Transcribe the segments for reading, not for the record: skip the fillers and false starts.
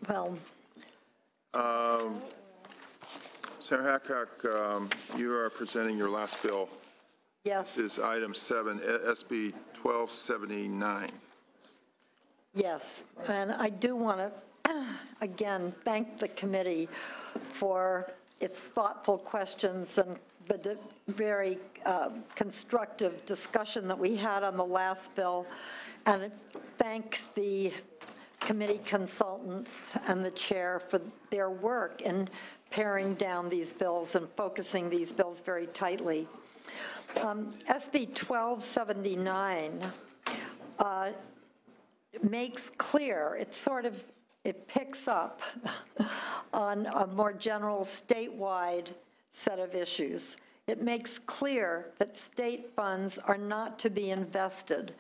Well, Senator Hancock, you are presenting your last bill. yes, This is item 7, SB 1279. yes. And I do want to, again, thank the committee for its thoughtful questions and the very constructive discussion that we had on the last bill, and thank the committee consultants and the chair for their work in paring down these bills and focusing these bills very tightly. SB 1279 makes clear, it picks up on a more general statewide set of issues. It makes clear that state funds are not to be invested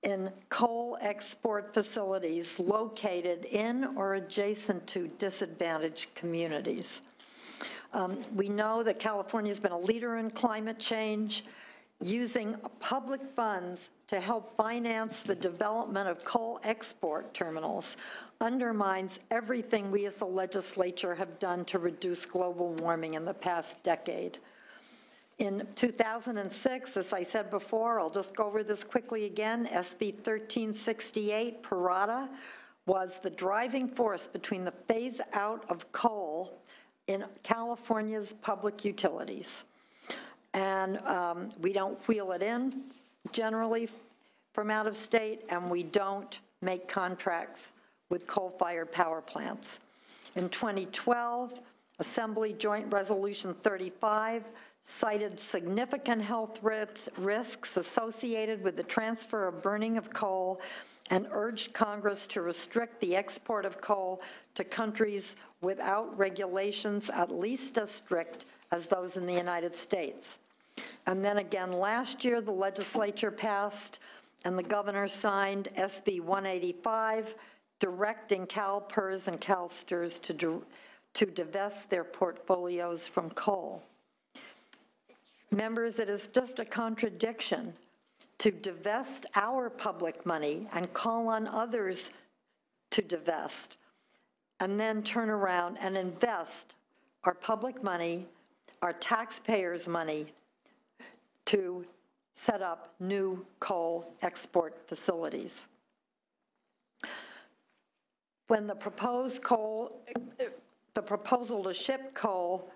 in coal export facilities located in or adjacent to disadvantaged communities. We know that California has been a leader in climate change. Using public funds to help finance the development of coal export terminals undermines everything we as the legislature have done to reduce global warming in the past decade. In 2006, as I said before, I'll just go over this quickly again, SB 1368, Parada, was the driving force between the phase out of coal in California's public utilities. And we don't wheel it in generally from out of state, and we don't make contracts with coal-fired power plants. In 2012, Assembly Joint Resolution 35 cited significant health risks associated with the transfer of burning of coal and urged Congress to restrict the export of coal to countries without regulations at least as strict as those in the United States. And then again last year, the legislature passed and the governor signed SB 185, directing CalPERS and CalSTRS to divest their portfolios from coal. Members, it is just a contradiction to divest our public money and call on others to divest, and then turn around and invest our public money, our taxpayers' money, to set up new coal export facilities. When the proposed the proposal to ship coal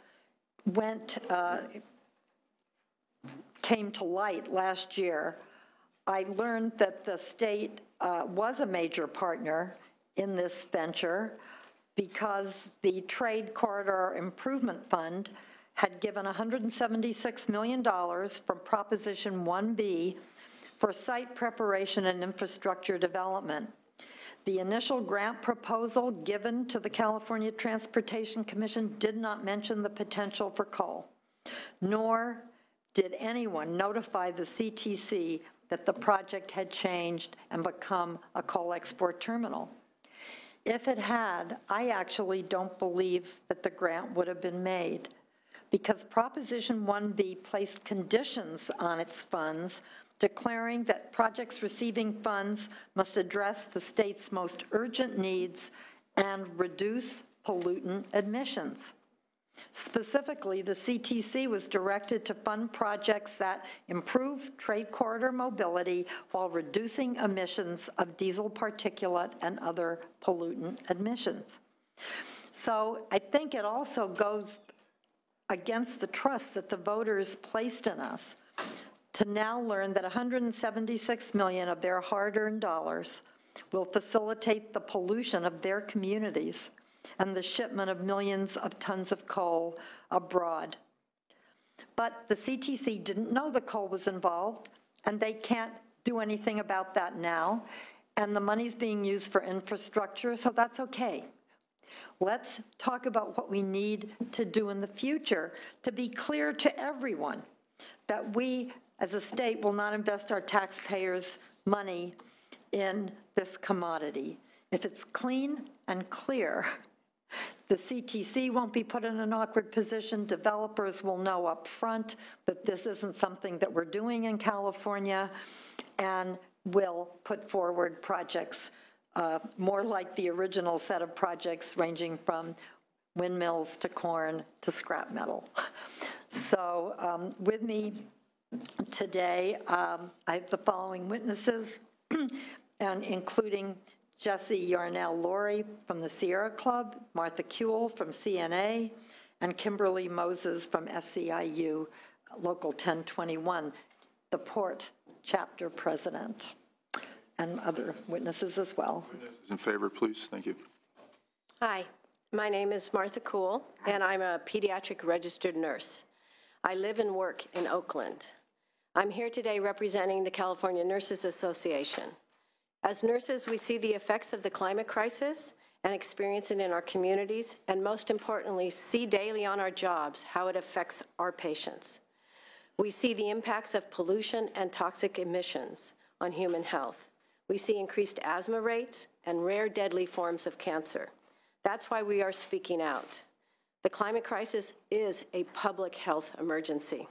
came to light last year, I learned that the state was a major partner in this venture because the Trade Corridor Improvement Fund had given $176 million from Proposition 1B for site preparation and infrastructure development. The initial grant proposal given to the California Transportation Commission did not mention the potential for coal, nor did anyone notify the CTC that the project had changed and become a coal export terminal. If it had, I actually don't believe that the grant would have been made, because Proposition 1B placed conditions on its funds, declaring that projects receiving funds must address the state's most urgent needs and reduce pollutant emissions. Specifically, the CTC was directed to fund projects that improve trade corridor mobility while reducing emissions of diesel particulate and other pollutant emissions. So I think it also goes against the trust that the voters placed in us to now learn that $176 million of their hard-earned dollars will facilitate the pollution of their communities and the shipment of millions of tons of coal abroad. But the CTC didn't know the coal was involved, and they can't do anything about that now, and the money's being used for infrastructure, so that's okay. Let's talk about what we need to do in the future to be clear to everyone that we, as a state, will not invest our taxpayers' money in this commodity. If it's clean and clear, the CTC won't be put in an awkward position. Developers will know up front that this isn't something that we're doing in California, and will put forward projects more like the original set of projects ranging from windmills to corn to scrap metal. So with me today, I have the following witnesses, and including Jesse Yarnell-Laurie from the Sierra Club, Martha Kuehl from CNA, and Kimberly Moses from SEIU Local 1021, the Port Chapter President, and other witnesses as well. In favor, please. Thank you. Hi, my name is Martha Kuehl, and I'm a pediatric registered nurse. I live and work in Oakland. I'm here today representing the California Nurses Association. As nurses, we see the effects of the climate crisis and experience it in our communities, and most importantly, see daily on our jobs how it affects our patients. We see the impacts of pollution and toxic emissions on human health. We see increased asthma rates and rare deadly forms of cancer. That's why we are speaking out. The climate crisis is a public health emergency.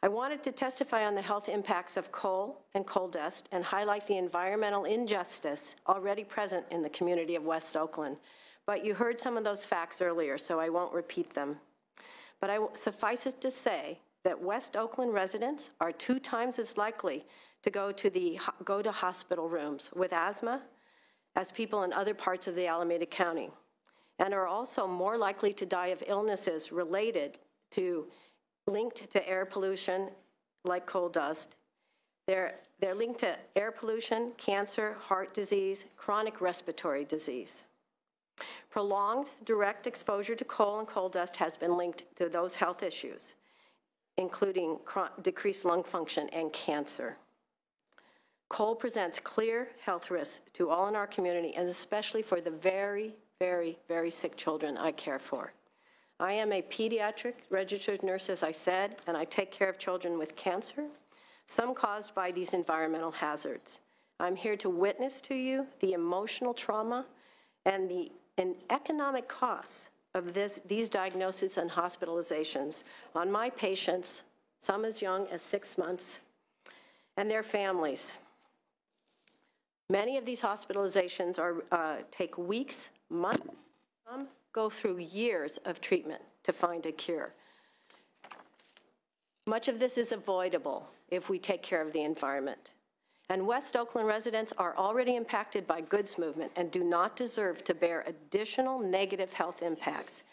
I wanted to testify on the health impacts of coal and coal dust and highlight the environmental injustice already present in the community of West Oakland. But you heard some of those facts earlier, so I won't repeat them. But suffice it to say that West Oakland residents are 2 times as likely to go to hospital rooms with asthma as people in other parts of the Alameda County, and are also more likely to die of illnesses linked to air pollution like coal dust. They're linked to air pollution, cancer, heart disease, chronic respiratory disease. Prolonged direct exposure to coal and coal dust has been linked to those health issues, including decreased lung function and cancer. Coal presents clear health risks to all in our community, and especially for the very, very, very sick children I care for. I am a pediatric registered nurse, as I said, and I take care of children with cancer, some caused by these environmental hazards. I'm here to witness to you the emotional trauma and the economic costs of these diagnoses and hospitalizations on my patients, some as young as 6 months, and their families. Many of these hospitalizations take weeks, months, some go through years of treatment to find a cure. Much of this is avoidable if we take care of the environment. And West Oakland residents are already impacted by goods movement and do not deserve to bear additional negative health impacts.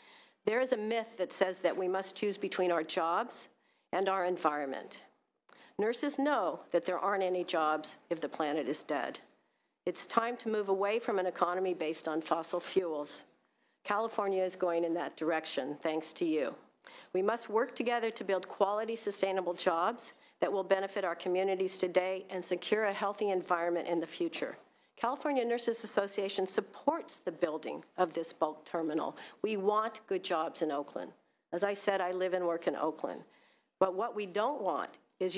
There is a myth that says that we must choose between our jobs and our environment. Nurses know that there aren't any jobs if the planet is dead. It's time to move away from an economy based on fossil fuels. California is going in that direction, thanks to you. We must work together to build quality, sustainable jobs that will benefit our communities today and secure a healthy environment in the future. California Nurses Association supports the building of this bulk terminal. We want good jobs in Oakland. As I said, I live and work in Oakland. But what we don't want is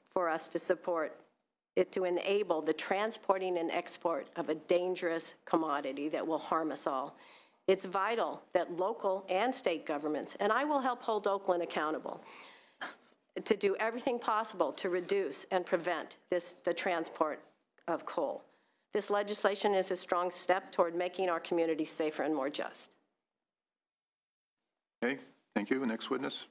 for us to support it to enable the transporting and export of a dangerous commodity that will harm us all. It's vital that local and state governments, and I will help hold Oakland accountable, to do everything possible to reduce and prevent the transport of coal. This legislation is a strong step toward making our communities safer and more just. Okay, thank you. Next witness.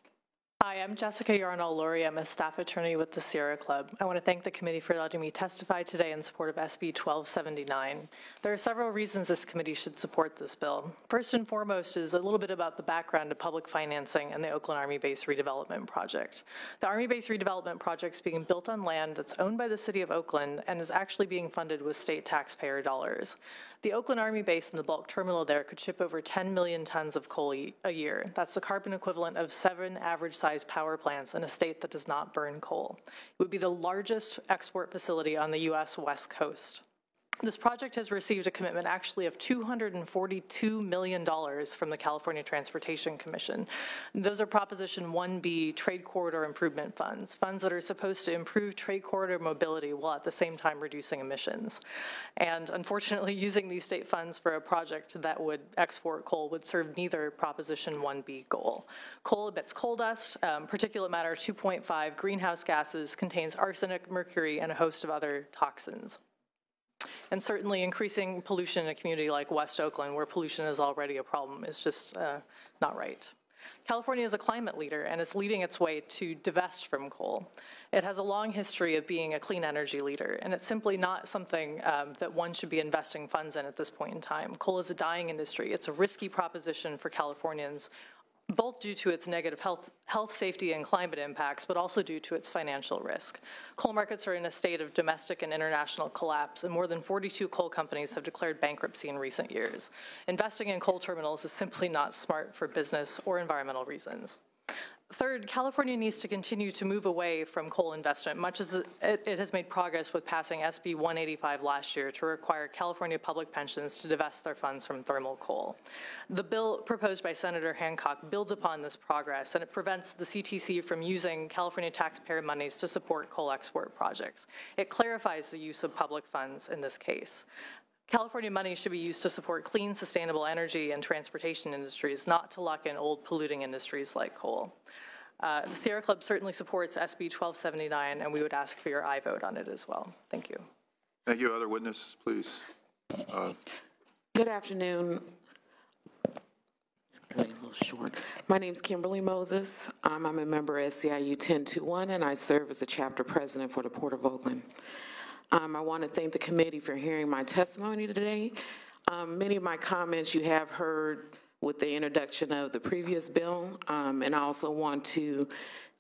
Hi, I'm Jessica Yarnell-Laurie. I'm a staff attorney with the Sierra Club. I want to thank the committee for letting me testify today in support of SB 1279. There are several reasons this committee should support this bill. First and foremost is a little bit about the background of public financing and the Oakland Army Base redevelopment project. The Army Base redevelopment project is being built on land that's owned by the city of Oakland and is actually being funded with state taxpayer dollars. The Oakland Army Base and the bulk terminal there could ship over 10 million tons of coal a year. That's the carbon equivalent of 7 average-sized power plants in a state that does not burn coal. It would be the largest export facility on the U.S. West Coast. This project has received a commitment actually of $242 million from the California Transportation Commission. Those are Proposition 1B trade corridor improvement funds, funds that are supposed to improve trade corridor mobility while at the same time reducing emissions. And unfortunately, using these state funds for a project that would export coal would serve neither Proposition 1B goal. Coal emits coal dust, particulate matter 2.5, greenhouse gases, contains arsenic, mercury, and a host of other toxins. And certainly increasing pollution in a community like West Oakland, where pollution is already a problem, is just not right. California is a climate leader, and it's leading its way to divest from coal. It has a long history of being a clean energy leader, and it's simply not something that one should be investing funds in at this point in time. Coal is a dying industry. It's a risky proposition for Californians, both due to its negative health, safety, and climate impacts, but also due to its financial risk. Coal markets are in a state of domestic and international collapse, and more than 42 coal companies have declared bankruptcy in recent years. Investing in coal terminals is simply not smart for business or environmental reasons. Third, California needs to continue to move away from coal investment, much as it has made progress with passing SB 185 last year to require California public pensions to divest their funds from thermal coal. The bill proposed by Senator Hancock builds upon this progress, and it prevents the CTC from using California taxpayer monies to support coal export projects. It clarifies the use of public funds in this case. California money should be used to support clean, sustainable energy and transportation industries, not to lock in old polluting industries like coal. The Sierra Club certainly supports SB 1279, and we would ask for your aye vote on it as well. Thank you. Thank you. Other witnesses, please. Good afternoon. It's a little short. My name is Kimberly Moses. I'm a member of SEIU 1021, and I serve as the chapter president for the Port of Oakland. I want to thank the committee for hearing my testimony today. Many of my comments you have heard with the introduction of the previous bill, and I also want to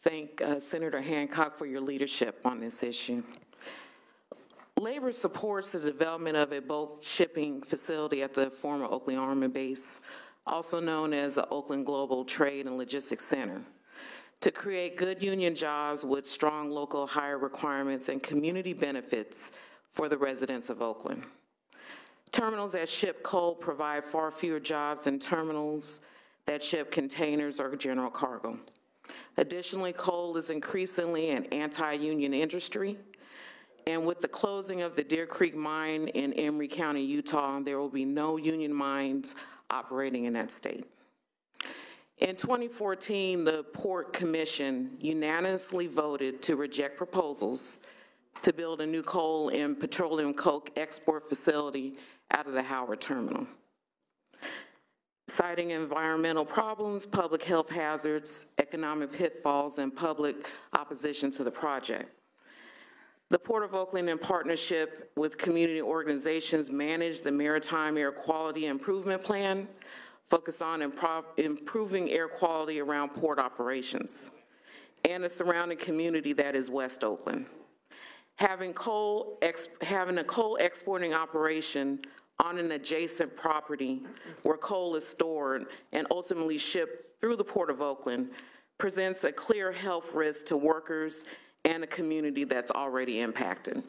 thank Senator Hancock for your leadership on this issue. Labor supports the development of a bulk shipping facility at the former Oakland Army Base, also known as the Oakland Global Trade and Logistics Center, to create good union jobs with strong local hire requirements and community benefits for the residents of Oakland. Terminals that ship coal provide far fewer jobs than terminals that ship containers or general cargo. Additionally, coal is increasingly an anti-union industry, and with the closing of the Deer Creek mine in Emery County, Utah, there will be no union mines operating in that state. In 2014, the Port Commission unanimously voted to reject proposals to build a new coal and petroleum coke export facility out of the Howard Terminal, citing environmental problems, public health hazards, economic pitfalls, and public opposition to the project. The Port of Oakland, in partnership with community organizations, managed the Maritime Air Quality Improvement Plan, focused on improving air quality around port operations and the surrounding community that is West Oakland. Having a coal exporting operation on an adjacent property where coal is stored and ultimately shipped through the Port of Oakland presents a clear health risk to workers and a community that's already impacted.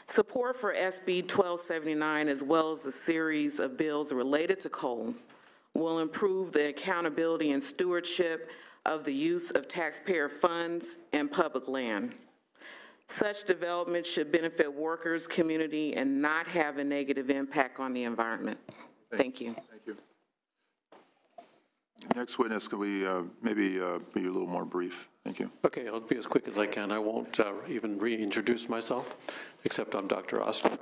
Support for SB 1279, as well as the series of bills related to coal, will improve the accountability and stewardship of the use of taxpayer funds and public land. Such development should benefit workers, community, and not have a negative impact on the environment. Thank you. Thank you. Next witness, could we maybe be a little more brief? Thank you. Okay, I'll be as quick as I can. I won't even reintroduce myself, except I'm Dr. Ostro.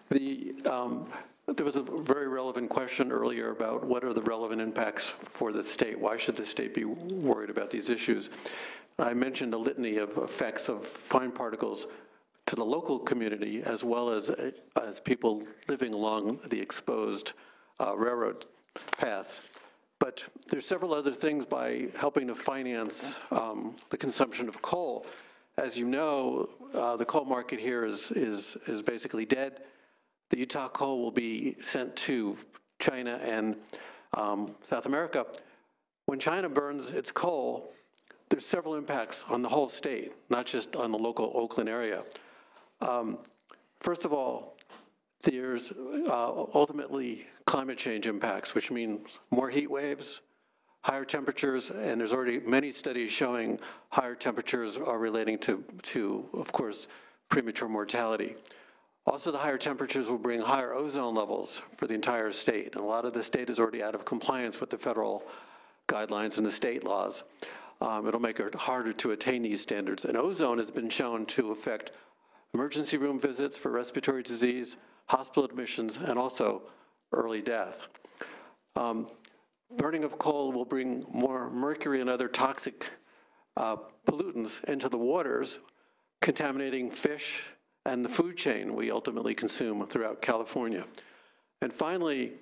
There was a very relevant question earlier about what are the relevant impacts for the state? Why should the state be worried about these issues? I mentioned a litany of effects of fine particles to the local community, as well as people living along the exposed railroad paths. But there's several other things by helping to finance the consumption of coal. As you know, the coal market here is basically dead. The Utah coal will be sent to China and South America. When China burns its coal, there's several impacts on the whole state, not just on the local Oakland area. First of all, there's ultimately climate change impacts, which means more heat waves, higher temperatures, and there's already many studies showing higher temperatures are relating to of course, premature mortality. Also, the higher temperatures will bring higher ozone levels for the entire state, and a lot of the state is already out of compliance with the federal guidelines and the state laws. It'll make it harder to attain these standards. And ozone has been shown to affect emergency room visits for respiratory disease, hospital admissions, and also early death. Burning of coal will bring more mercury and other toxic pollutants into the waters, contaminating fish and the food chain we ultimately consume throughout California. And finally,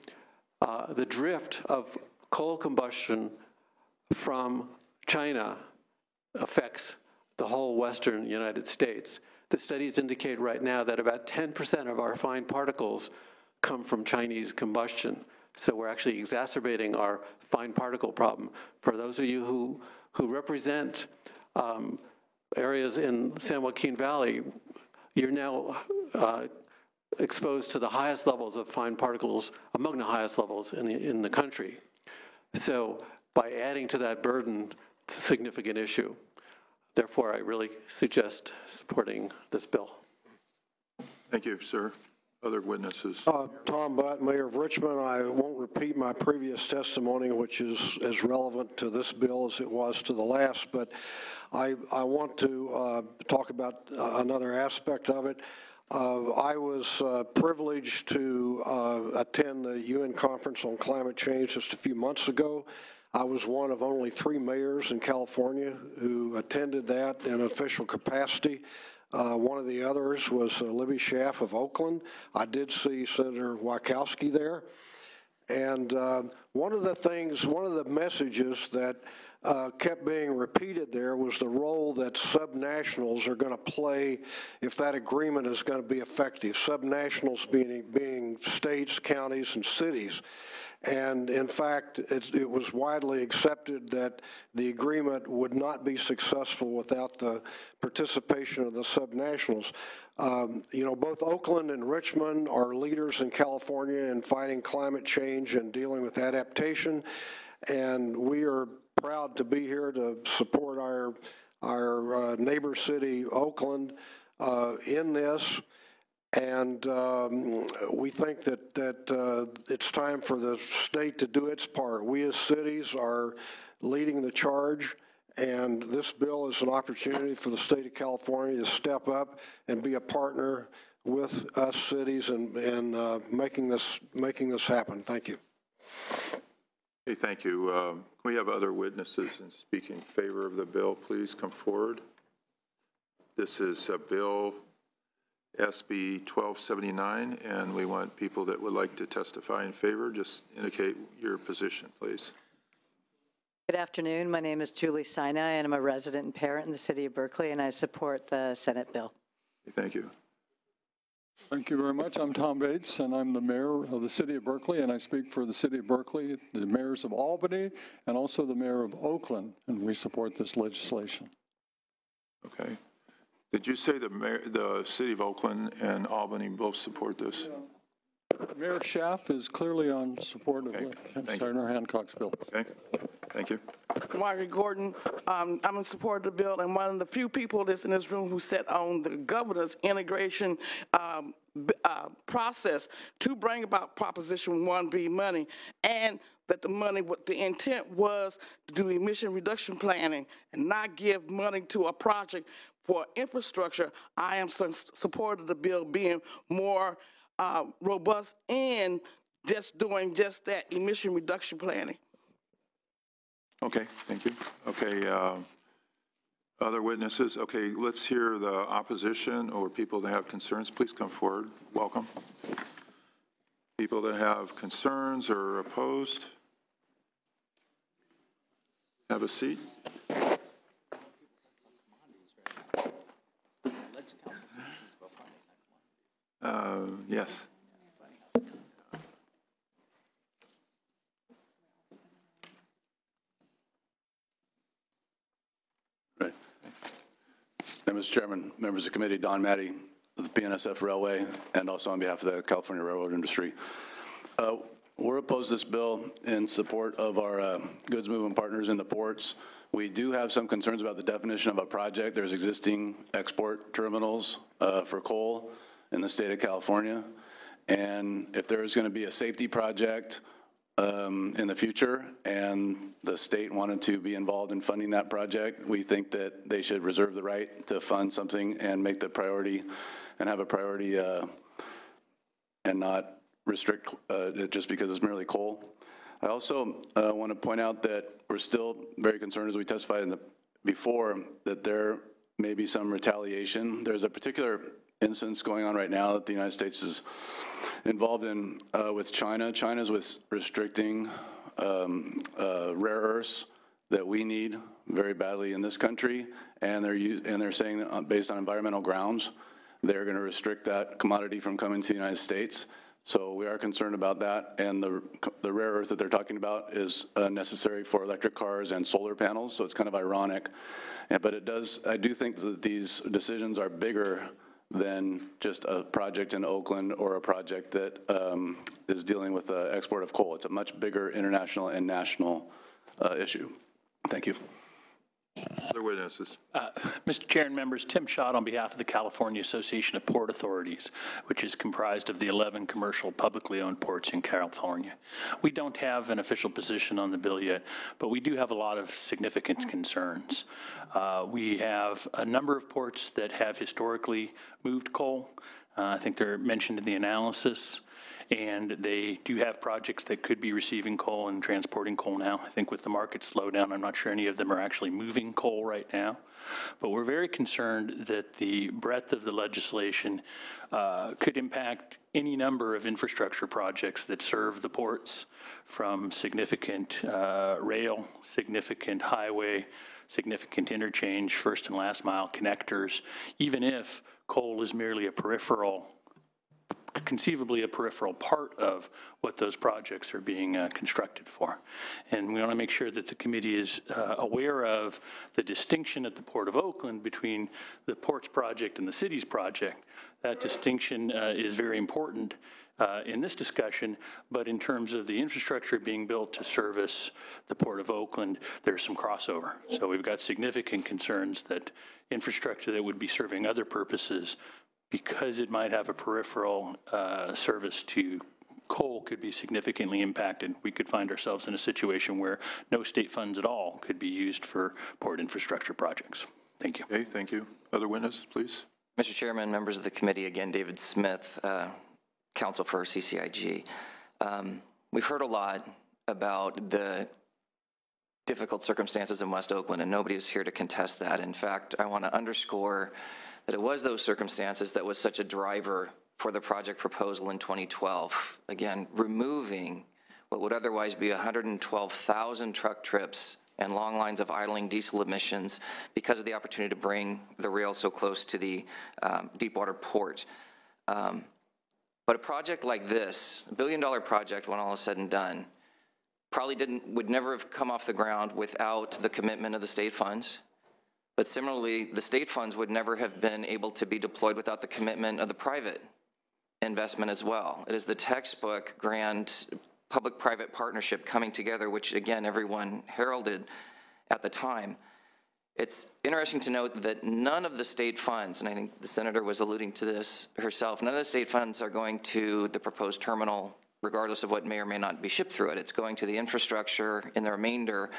the drift of coal combustion from China affects the whole western United States. The studies indicate right now that about 10% of our fine particles come from Chinese combustion. So we're actually exacerbating our fine particle problem. For those of you who represent areas in San Joaquin Valley, you're now exposed to the highest levels of fine particles, among the highest levels in the country. So by adding to that burden, it's a significant issue. Therefore, I really suggest supporting this bill. Thank you, sir. Other witnesses? Tom Butt, Mayor of Richmond. I won't repeat my previous testimony, which is as relevant to this bill as it was to the last, but I want to talk about another aspect of it. I was privileged to attend the UN Conference on Climate Change just a few months ago. I was one of only 3 mayors in California who attended that in official capacity. One of the others was Libby Schaaf of Oakland. I did see Senator Wachowski there. And one of the messages that kept being repeated there was the role that subnationals are going to play if that agreement is going to be effective. Subnationals being states, counties, and cities. And in fact, it was widely accepted that the agreement would not be successful without the participation of the subnationals. You know, both Oakland and Richmond are leaders in California in fighting climate change and dealing with adaptation. And we are proud to be here to support our neighbor city, Oakland, in this. And we think that it's time for the state to do its part. We as cities are leading the charge, and this bill is an opportunity for the state of California to step up and be a partner with us cities and making this happen. Thank you. Okay, thank you. We have other witnesses in speaking in favor of the bill. Please come forward. This is a bill SB 1279, and we want people that would like to testify in favor. Just indicate your position, please. Good afternoon. My name is Julie Sinai, and I'm a resident and parent in the city of Berkeley, and I support the Senate bill. Thank you. Thank you very much. I'm Tom Bates, and I'm the mayor of the city of Berkeley, and I speak for the city of Berkeley, the mayors of Albany, and also the mayor of Oakland, and we support this legislation. Okay. Did you say the city of Oakland and Albany both support this? Mayor Schaaf is clearly on support of Senator Hancock's bill. Okay, thank you. Margaret Gordon, I'm in support of the bill, and one of the few people that's in this room who sat on the governor's integration process to bring about Proposition 1B money, and that the money, what the intent was to do emission reduction planning and not give money to a project for infrastructure. I am supportive of the bill being more robust in just doing just that, emission reduction planning. Okay, thank you. Okay, other witnesses? Okay, let's hear the opposition or people that have concerns. Please come forward. Welcome. People that have concerns or opposed, have a seat. Yes. Right. Mr. Chairman, members of the committee, Don Matty of the PNSF Railway, and also on behalf of the California railroad industry. We're opposed to this bill in support of our goods movement partners in the ports. We do have some concerns about the definition of a project. There's existing export terminals for coal in the state of California. And if there is going to be a safety project in the future, and the state wanted to be involved in funding that project, we think that they should reserve the right to fund something and make the priority, and have a priority and not restrict it just because it's merely coal. I also want to point out that we're still very concerned, as we testified before, that there may be some retaliation. There's a particular instance going on right now that the United States is involved in with China. China's with restricting rare earths that we need very badly in this country, and they're saying that based on environmental grounds, they're going to restrict that commodity from coming to the United States. So we are concerned about that, and the rare earth that they're talking about is necessary for electric cars and solar panels, so it's kind of ironic. But I do think that these decisions are bigger than just a project in Oakland or a project that is dealing with the export of coal. It's a much bigger international and national issue. Thank you. Other witnesses. Mr. Chair and members, Tim Schott on behalf of the California Association of Port Authorities, which is comprised of the 11 commercial publicly owned ports in California. We don't have an official position on the bill yet, but we do have a lot of significant concerns. We have a number of ports that have historically moved coal. I think they're mentioned in the analysis. And they do have projects that could be receiving coal and transporting coal now. I think with the market slowdown, I'm not sure any of them are actually moving coal right now. But we're very concerned that the breadth of the legislation could impact any number of infrastructure projects that serve the ports, from significant rail, significant highway, significant interchange, first and last mile connectors, even if coal is merely a peripheral, conceivably a peripheral part of what those projects are being constructed for. And we want to make sure that the committee is aware of the distinction at the Port of Oakland between the ports project and the city's project. That distinction is very important in this discussion, but in terms of the infrastructure being built to service the Port of Oakland, there's some crossover. So we've got significant concerns that infrastructure that would be serving other purposes, because it might have a peripheral service to coal, could be significantly impacted. We could find ourselves in a situation where no state funds at all could be used for port infrastructure projects. Thank you. Okay, thank you. Other witnesses, please. Mr. Chairman, members of the committee, again, David Smith, counsel for CCIG. We've heard a lot about the difficult circumstances in West Oakland, and nobody is here to contest that. In fact, I want to underscore that it was those circumstances that was such a driver for the project proposal in 2012. Again, removing what would otherwise be 112,000 truck trips and long lines of idling diesel emissions because of the opportunity to bring the rail so close to the Deepwater port. But a project like this, $1 billion project when all is said and done, probably would never have come off the ground without the commitment of the state funds. But similarly, the state funds would never have been able to be deployed without the commitment of the private investment as well. It is the textbook grand public-private partnership coming together, which again, everyone heralded at the time. It's interesting to note that none of the state funds, and I think the senator was alluding to this herself, none of the state funds are going to the proposed terminal, regardless of what may or may not be shipped through it. It's going to the infrastructure in the remainder.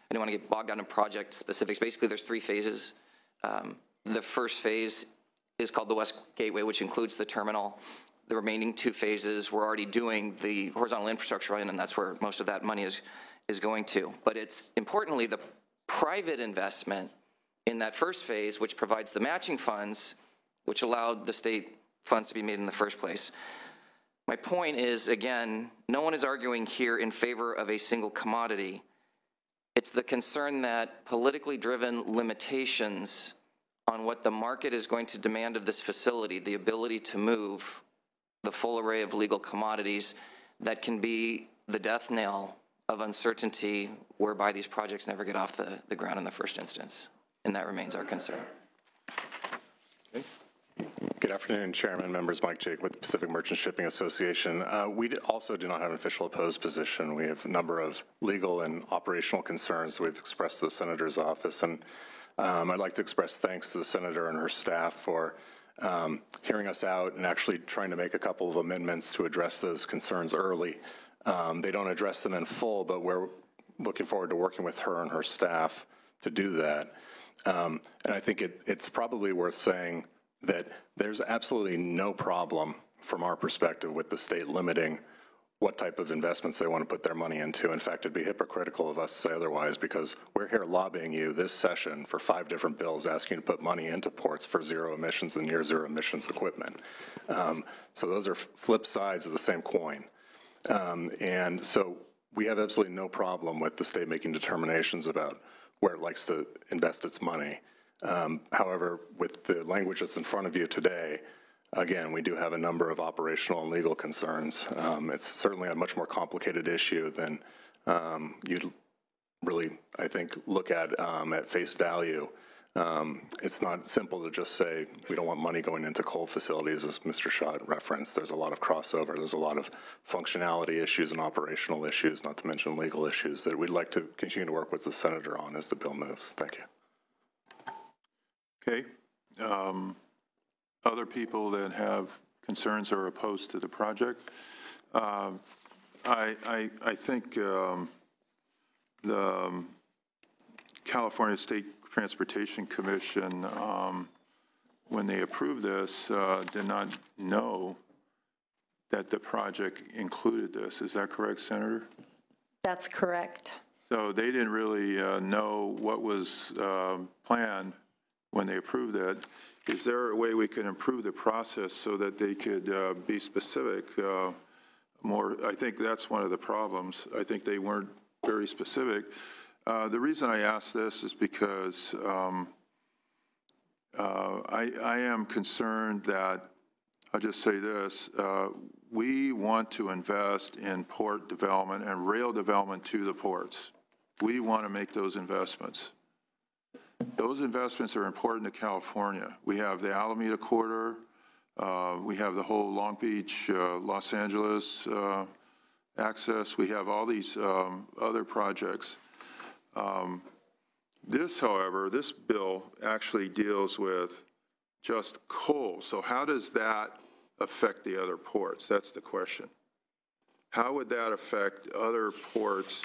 I don't want to get bogged down in project specifics. Basically, there's 3 phases. The first phase is called the West Gateway, which includes the terminal. The remaining 2 phases, we're already doing the horizontal infrastructure in, and that's where most of that money is going to. But it's importantly the private investment in that first phase, which provides the matching funds, which allowed the state funds to be made in the first place. My point is, again, no one is arguing here in favor of a single commodity. It's the concern that politically driven limitations on what the market is going to demand of this facility, the ability to move the full array of legal commodities, that can be the death knell of uncertainty whereby these projects never get off the ground in the first instance. And that remains our concern. Okay. Good afternoon, Chairman, members. Mike Jake with the Pacific Merchant Shipping Association. We also do not have an official opposed position. We have a number of legal and operational concerns we've expressed to the Senator's office, and I'd like to express thanks to the Senator and her staff for hearing us out and actually trying to make a couple of amendments to address those concerns early. They don't address them in full, but we're looking forward to working with her and her staff to do that. And I think it's probably worth saying that there's absolutely no problem from our perspective with the state limiting what type of investments they want to put their money into. In fact, it'd be hypocritical of us to say otherwise, because we're here lobbying you this session for 5 different bills asking you to put money into ports for zero emissions and near zero emissions equipment. So those are flip sides of the same coin. And so we have absolutely no problem with the state making determinations about where it likes to invest its money. However, with the language that's in front of you today, again, we do have a number of operational and legal concerns. It's certainly a much more complicated issue than you'd really, I think, look at face value. It's not simple to just say we don't want money going into coal facilities, as Mr. Schott referenced. There's a lot of crossover. There's a lot of functionality issues and operational issues, not to mention legal issues, that we'd like to continue to work with the senator on as the bill moves. Thank you. Okay. Other people that have concerns or opposed to the project? I think the California State Transportation Commission, when they approved this, did not know that the project included this. Is that correct, Senator? That's correct. So they didn't really know what was planned when they approved it. Is there a way we can improve the process so that they could be specific more? I think that's one of the problems. I think they weren't very specific. The reason I ask this is because I am concerned that, I'll just say this, we want to invest in port development and rail development to the ports. We want to make those investments. Those investments are important to California. We have the Alameda Corridor. We have the whole Long Beach, Los Angeles access. We have all these other projects. However, this bill actually deals with just coal. So how does that affect the other ports? That's the question. How would that affect other ports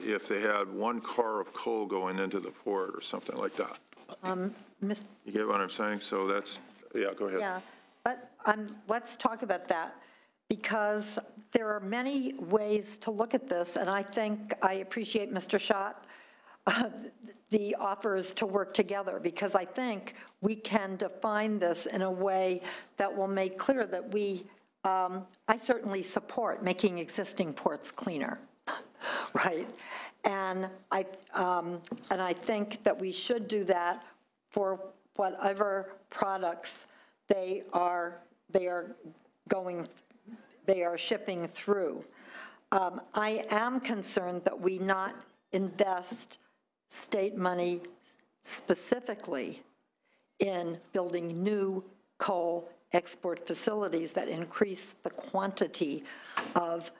if they had one car of coal going into the port or something like that? You get what I'm saying? So that's, yeah, go ahead. Yeah, but let's talk about that, because there are many ways to look at this, and I think I appreciate Mr. Schott, the offers to work together, because I think we can define this in a way that will make clear that we, I certainly support making existing ports cleaner. Right, and I think that we should do that for whatever products they are shipping through. I am concerned that we not invest state money specifically in building new coal export facilities that increase the quantity of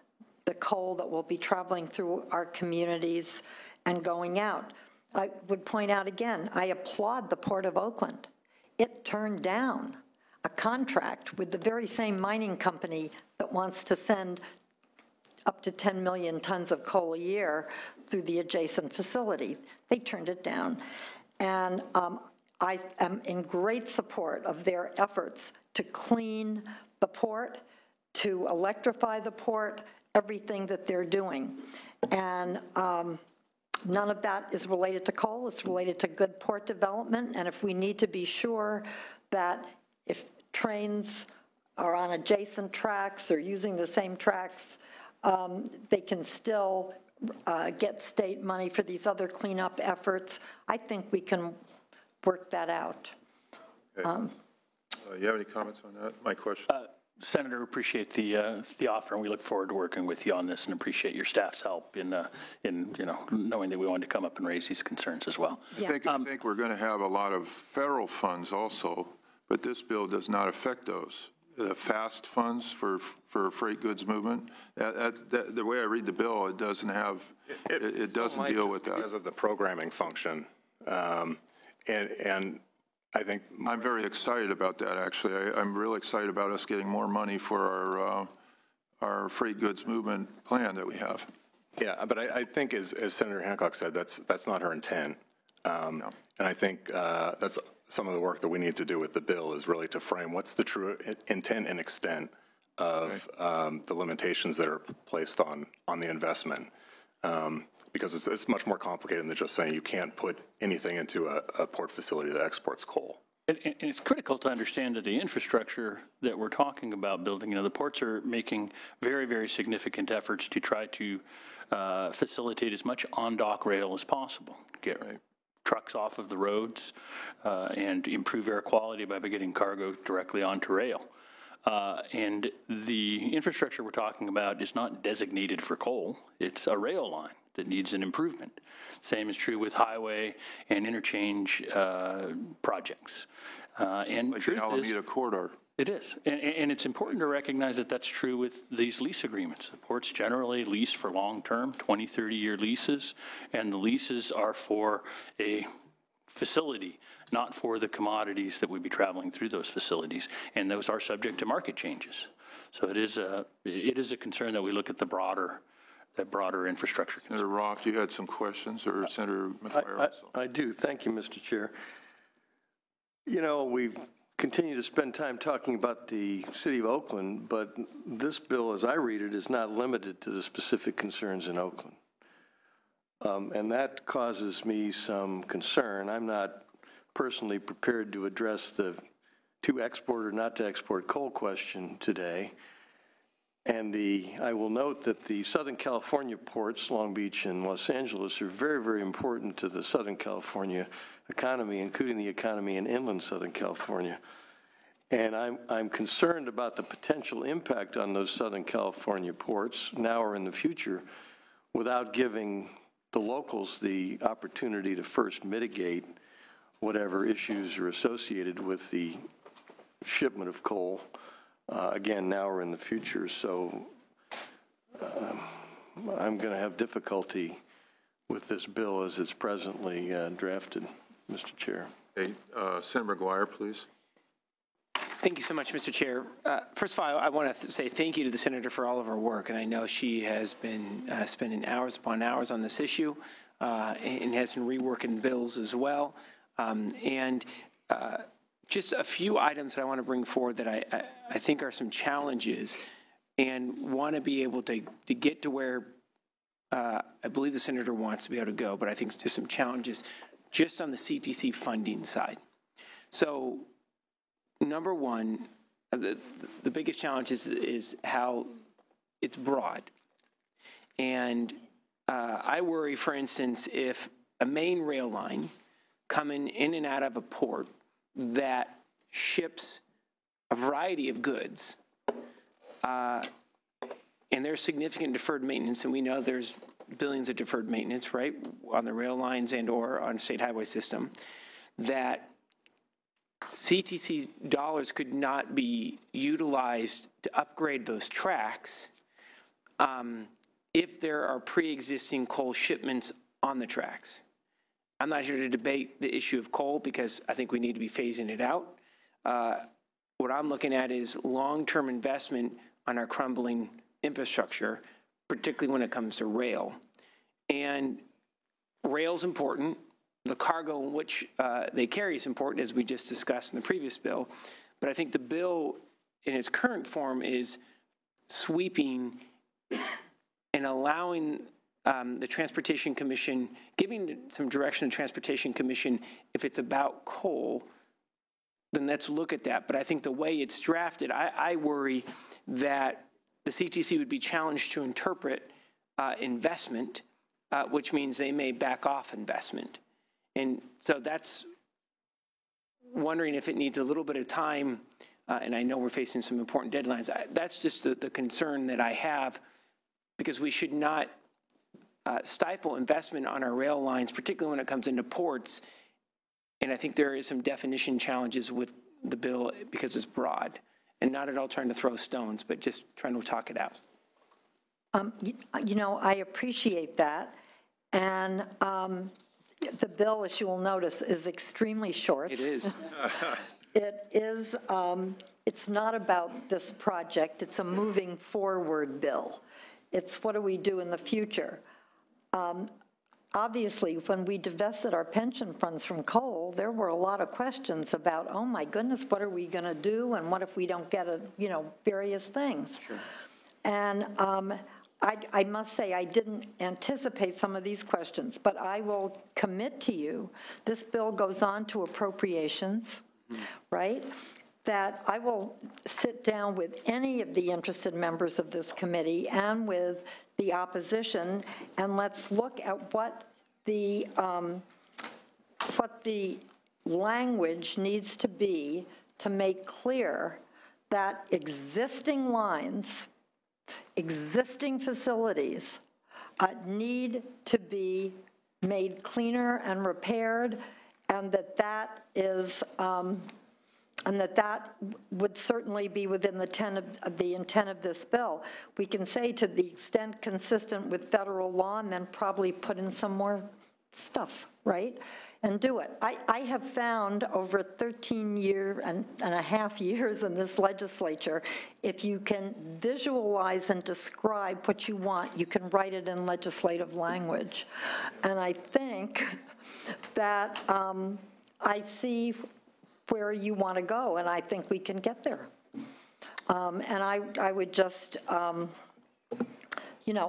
the coal that will be traveling through our communities and going out. I would point out again, I applaud the Port of Oakland. It turned down a contract with the very same mining company that wants to send up to 10 million tons of coal a year through the adjacent facility. They turned it down. And I am in great support of their efforts to clean the port, to electrify the port, everything that they're doing. And none of that is related to coal. It's related to good port development. And if we need to be sure that if trains are on adjacent tracks or using the same tracks, they can still get state money for these other cleanup efforts, I think we can work that out. Okay. You have any comments on that? My question. Senator, appreciate the offer, and we look forward to working with you on this, and appreciate your staff's help in knowing that we wanted to come up and raise these concerns as well. Yeah. I think we're going to have a lot of federal funds also, but this bill does not affect those. The FAST funds for freight goods movement. The way I read the bill, it doesn't have. It doesn't deal with that because of the programming function, and I think I'm very excited about that. Actually, I'm really excited about us getting more money for our freight goods movement plan that we have. Yeah, but I think, as Senator Hancock said, that's not her intent. And I think that's some of the work that we need to do with the bill is really to frame what's the true intent and extent of the limitations that are placed on the investment. Because it's much more complicated than just saying you can't put anything into a port facility that exports coal. And it's critical to understand that the infrastructure that we're talking about building, the ports are making very, very significant efforts to try to facilitate as much on-dock rail as possible, get trucks off of the roads, and improve air quality by getting cargo directly onto rail. And the infrastructure we're talking about is not designated for coal. It's a rail line that needs an improvement. Same is true with highway and interchange projects. And like the Alameda Corridor. It is. And it's important to recognize that that's true with these lease agreements. The ports generally lease for long-term, 20, 30-year leases, and the leases are for a facility, not for the commodities that would be traveling through those facilities, and those are subject to market changes. So it is a concern that we look at the broader infrastructure concern. Senator Roth, you had some questions, or Senator McGuire also? I do. Thank you, Mr. Chair. We've continued to spend time talking about the City of Oakland, but this bill, as I read it, is not limited to the specific concerns in Oakland. And that causes me some concern. I'm not personally prepared to address the to export or not to export coal question today. And I will note that the Southern California ports, Long Beach and Los Angeles, are very, very important to the Southern California economy, including the economy in inland Southern California. And I'm concerned about the potential impact on those Southern California ports now or in the future without giving the locals the opportunity to first mitigate whatever issues are associated with the shipment of coal, again, now or in the future. So I'm going to have difficulty with this bill as it's presently drafted, Mr. Chair. Okay, Senator McGuire, please. Thank you so much, Mr. Chair. First of all, I want to say thank you to the Senator for all of her work, and I know she has been spending hours upon hours on this issue and has been reworking bills as well. Just a few items that I want to bring forward that I think are some challenges and want to be able to get to where I believe the Senator wants to be able to go, but I think it's just some challenges just on the CTC funding side. So number one, the biggest challenge is how it's broad. And I worry, for instance, if a main rail line coming in and out of a port that ships a variety of goods, and there's significant deferred maintenance, and we know there's billions of deferred maintenance, right, on the rail lines and or on state highway system, that CTC dollars could not be utilized to upgrade those tracks if there are pre-existing coal shipments on the tracks. I'm not here to debate the issue of coal because I think we need to be phasing it out. What I'm looking at is long-term investment on our crumbling infrastructure, particularly when it comes to rail. And rail's important. The cargo in which they carry is important, as we just discussed in the previous bill. But I think the bill in its current form is sweeping and allowing the Transportation Commission, giving some direction to the Transportation Commission. If it's about coal, then let's look at that. But I think the way it's drafted, I worry that the CTC would be challenged to interpret investment, which means they may back off investment. And so that's wondering if it needs a little bit of time, and I know we're facing some important deadlines. That's just the concern that I have, because we should not stifle investment on our rail lines, particularly when it comes into ports. And I think there is some definition challenges with the bill because it's broad, and not at all trying to throw stones, but just trying to talk it out. I appreciate that. And the bill, as you will notice, is extremely short. It is. It is it's not about this project, it's a moving forward bill. It's what do we do in the future? Obviously, when we divested our pension funds from coal, there were a lot of questions about, oh my goodness, what are we going to do? And what if we don't get various things? Sure. And I must say, I didn't anticipate some of these questions, but I will commit to you, this bill goes on to appropriations, right? That I will sit down with any of the interested members of this committee and with the opposition, and let's look at what the language needs to be to make clear that existing lines, existing facilities need to be made cleaner and repaired, and that is and that would certainly be within the intent of this bill. We can say to the extent consistent with federal law and then probably put in some more stuff, right? And do it. I have found over 13 and a half years in this legislature, if you can visualize and describe what you want, you can write it in legislative language. And I think that I see where you want to go, and I think we can get there. And I would just,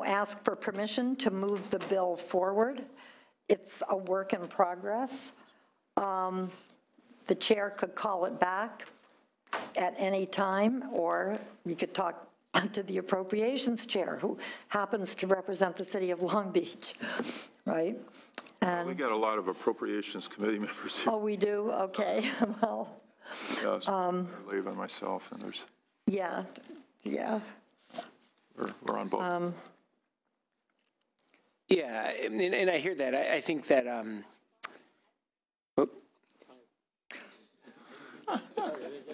ask for permission to move the bill forward. It's a work in progress. The chair could call it back at any time, or you could talk to the appropriations chair, who happens to represent the city of Long Beach, right? And we got a lot of appropriations committee members here. Oh, we do? Okay, well. Yeah, Leave and myself, and there's. Yeah. We're on both. Yeah, and I hear that. I think that,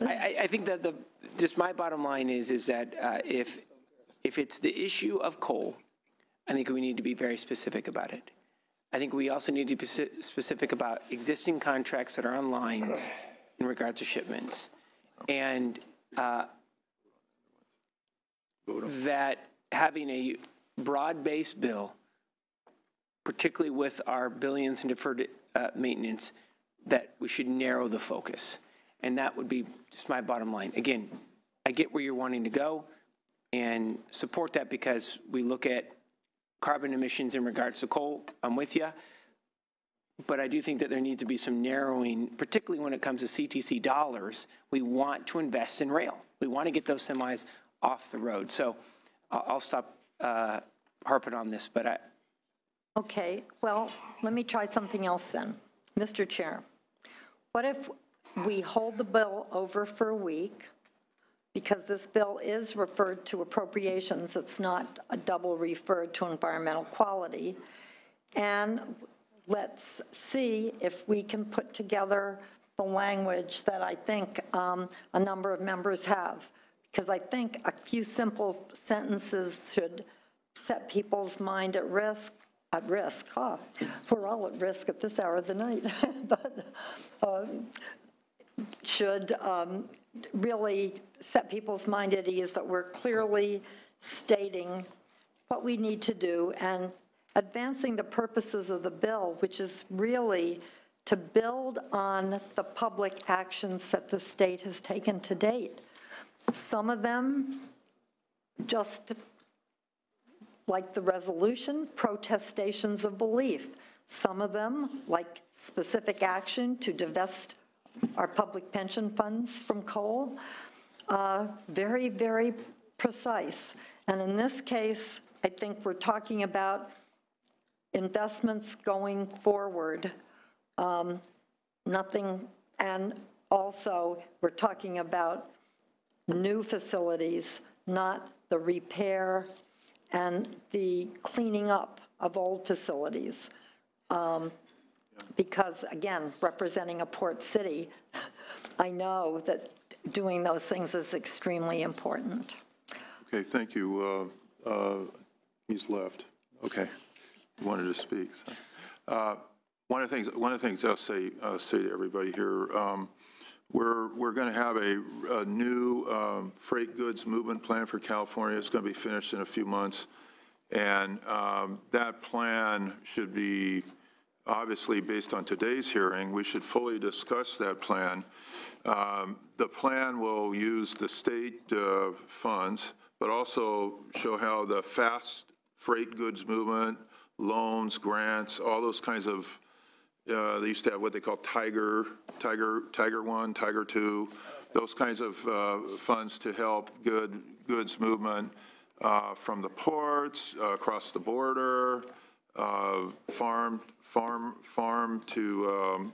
I think that just my bottom line is that if it's the issue of coal, I think we need to be very specific about it. I think we also need to be specific about existing contracts that are on lines in regards to shipments. And that having a broad-based bill, particularly with our billions in deferred maintenance, that we should narrow the focus. And that would be just my bottom line. Again, I get where you're wanting to go and support that because we look at carbon emissions in regards to coal. I'm with you. But I do think that there needs to be some narrowing, particularly when it comes to CTC dollars. We want to invest in rail. We want to get those semis off the road. So I'll stop harping on this, but Okay, well, let me try something else then. Mr. Chair, what if we hold the bill over for a week, because this bill is referred to appropriations, it's not a double referred to environmental quality, and let's see if we can put together the language that I think a number of members have, because I think a few simple sentences should set people's mind at risk. We're all at risk at this hour of the night, but should really set people's mind at ease that we're clearly stating what we need to do and advancing the purposes of the bill, which is really to build on the public actions that the state has taken to date. Some of them just like the resolution, protestations of belief. Some of them, like specific action to divest our public pension funds from coal, very, very precise. And in this case, I think we're talking about investments going forward, nothing, and also we're talking about new facilities, not the repair and the cleaning up of old facilities. Because, again, representing a port city, I know that doing those things is extremely important. Okay, thank you. He's left. Okay, he wanted to speak. So. One of the things I'll say to everybody here, we're going to have a new freight goods movement plan for California. It's going to be finished in a few months. And that plan should be, obviously, based on today's hearing, we should fully discuss that plan. The plan will use the state funds, but also show how the fast freight goods movement, loans, grants, all those kinds of, they used to have what they call Tiger 1, Tiger 2, those kinds of funds to help goods movement from the ports, across the border, farm to,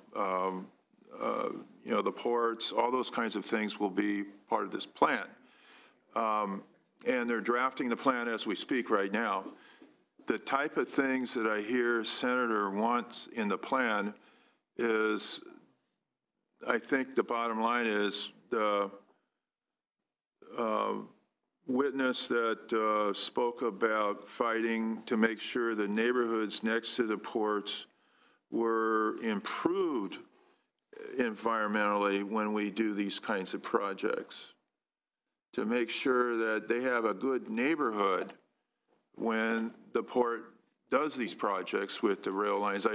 the ports, all those kinds of things will be part of this plan. And they're drafting the plan as we speak right now. The type of things that I hear Senator wants in the plan is, I think the bottom line is the witness that spoke about fighting to make sure the neighborhoods next to the ports were improved environmentally when we do these kinds of projects, to make sure that they have a good neighborhood when the port does these projects with the rail lines.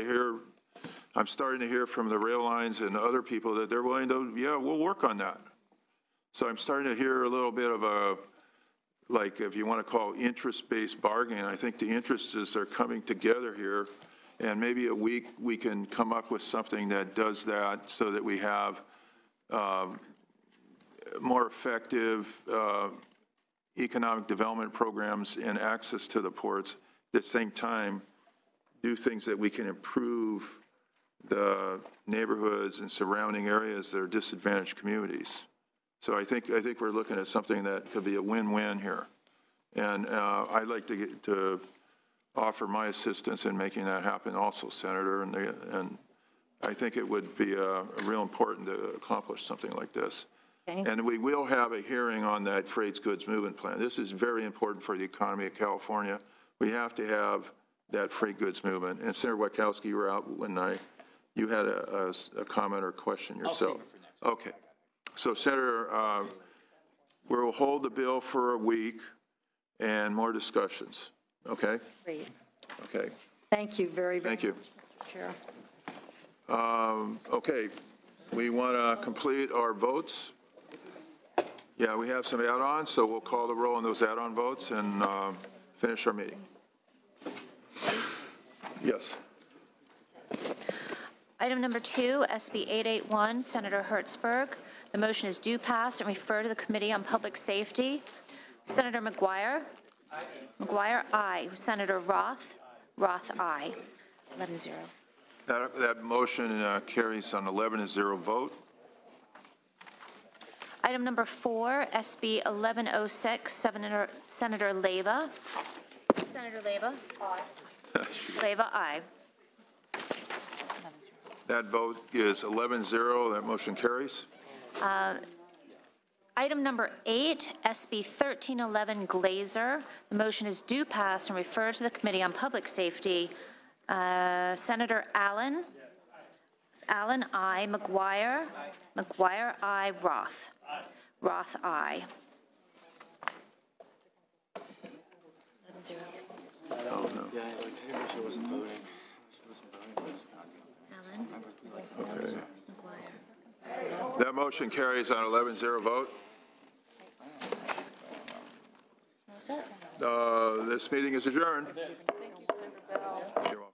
I'm starting to hear from the rail lines and other people that they're willing to, yeah, we'll work on that. So I'm starting to hear a little bit of a, like, if you want to call interest-based bargaining. I think the interests are coming together here, and maybe a week we can come up with something that does that so that we have more effective economic development programs and access to the ports. At the same time, do things that we can improve the neighborhoods and surrounding areas that are disadvantaged communities. So I think we're looking at something that could be a win-win here. And I'd like to offer my assistance in making that happen also, Senator. And I think it would be real important to accomplish something like this. Okay. And we will have a hearing on that freight goods movement plan. This is very important for the economy of California. We have to have that freight goods movement. And Senator Wachowski, you were out when you had a comment or question yourself. I'll save it for next week. Okay. So, Senator, we'll hold the bill for a week and more discussions. Okay? Great. Okay. Thank you very much. Thank you. Chair. Okay. We want to complete our votes. Yeah, we have some add-ons, so we'll call the roll on those add-on votes and finish our meeting. Yes. Item number 2, SB 881, Senator Hertzberg. The motion is due pass and refer to the Committee on Public Safety. Senator McGuire? Aye. McGuire, aye. Senator Roth? Roth, aye. 11-0. That motion carries on 11-0 vote. Item number 4, SB 1106, Senator Leyva. Senator Leyva? Aye. Leyva, aye. That vote is 11-0. That motion carries. Item number 8, SB 1311, Glazer. The motion is due pass and refer to the Committee on Public Safety. Senator Allen? Allen, aye. McGuire? McGuire, aye. Roth? Roth, aye. 11-0. Oh, no. She wasn't voting. Allen? Okay. McGuire. That motion carries on 11-0 vote. What was that? This meeting is adjourned. Thank you, Senator Bell. You're welcome.